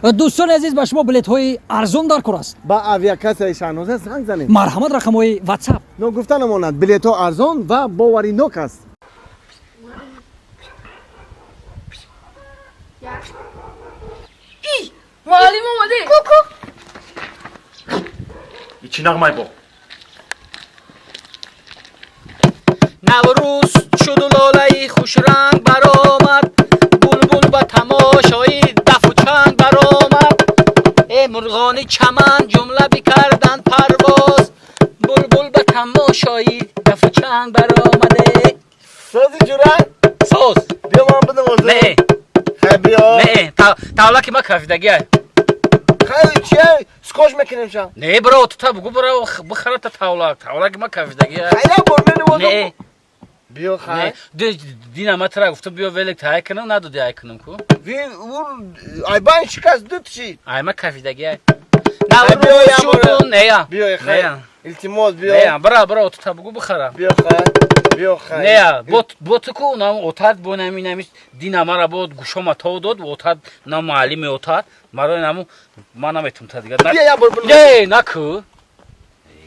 دوستان عزیز به شما بلیط های ارزان در کار است. با авиакассияи шаҳноза زنگ زنید. مرحمت رقم های واتساپ. نو گفتنماند بلیط ها ارزان و باوری نوک است. معلم اومده. کوکو. چی نغمه با؟ نوروز شد و لاله خوش رنگ برآمد، بلبل به تماشای دف و چنگ برآمد. ای مرغان چمن جمله بکردند پرواز، بلبل به تماشای دف و چنگ برآمده. سازی جورنگ؟ ساز بیا من بدم واسه. نه خیلی بیا. نه تاولا که ما کفیدگی خیلی چیه؟ سکوش میکنیم شم. نه برو تو تا بگو برو بخره تا تاولا که ما کفیدگی خیلی برمینه واسه. نه بیا خیلی. دینا ما ترا گفتم بیا ولک تای کنم ندادی ای کنم کو وین اون ایبان شکست داد چی؟ ای ما کفیدگی نه بیا برو یا شو برو. نه یا بیا خیلی. التماس نه بیا. برو تو تا بگو بخره بیا خیلی. بیا خیلی. نه بوت کو نام اوتاد بو نمی دینا ما را بود گوشم تا داد و اوتاد نام معلم اوتاد مرا نامو ما نمیتونم تا دیگه بیا یا برو. نه نکو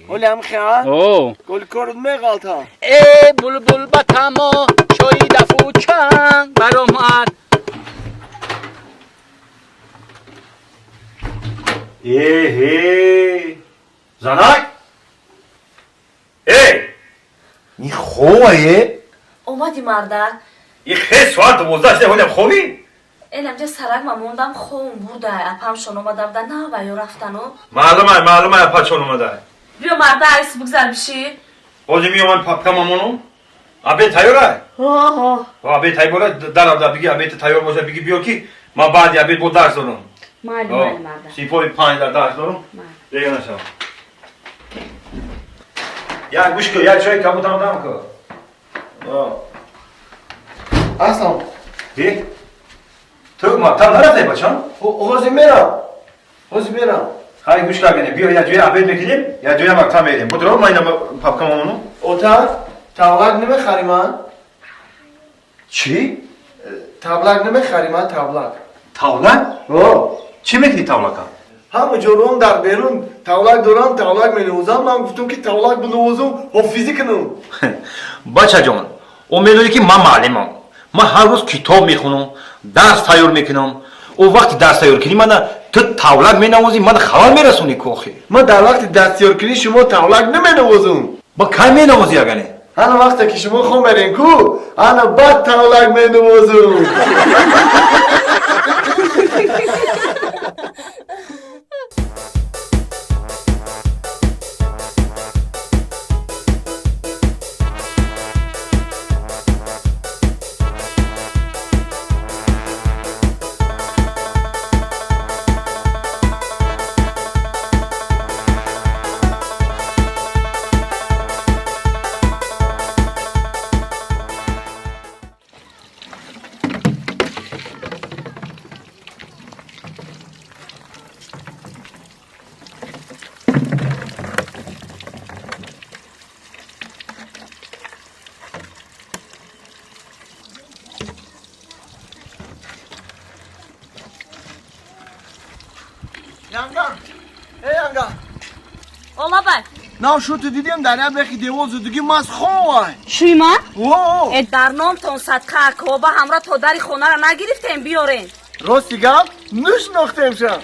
ولی هم خیلی. او گل کرد میگالت ها. ای بلبل با تما شوی دفو چنگ برآمد. هی زنک ای این خوبه اومدی مردک. این خیلی ساعت 12 شده بودم خوبی اینجا سرک ما موندم خوم بوده. اپم شون اومدم در نه و یا رفتنو. معلومه پاچون اومده بیا مرده ایس بگذر بشی. بازی میومد پاپکا مامونو ابی تایوره ابی تایوره در بگی ابی تایور باشه بگی بیا کی ما بعد ابی بود درس دارم معلومه مرده. سیپوی 5 درس دارم دیگه نشم یا گوش کن یا چای کبوتم دام کن اصلا. دی تو ما تا نرفته بچم حوزی میرم. حوزی میرم. خیلی گوش کردنی بیا یا جوی ابد میکنیم یا جوی مکتا میدیم بودرو ما اینا پاپکا مامونو اوتر تابلک نمیخری من. چی تابلک نمیخری من تابلک. تاولک او. چی میکنی تاولکا همه جلوم در بیرون تابلک دارم تابلک مینوزم من گفتم که تابلک بنوزم حافظی کنم. بچه جان امیدواری که من معلمم من هر روز کتاب میخونم درس تیار میکنم و وقتی درس تیار کنی من تو تاولک مینوازی من خبر میرسونی کوخی من در وقت دستیار کنی شما تابلک نمینوزم. با کی مینوازی اگه هر وقت که شما خون برین کو انا بعد تابلک مینوزم. Yanga. Ola bak. نه شو تو دیدیم در یه بخی دیوال زدگی ماز خواه. شویما؟ اوه. در نام تون صدقه کوبا همراه تا داری خونه را نگرفتیم بیارین. راستی گم نوش نختیم شم.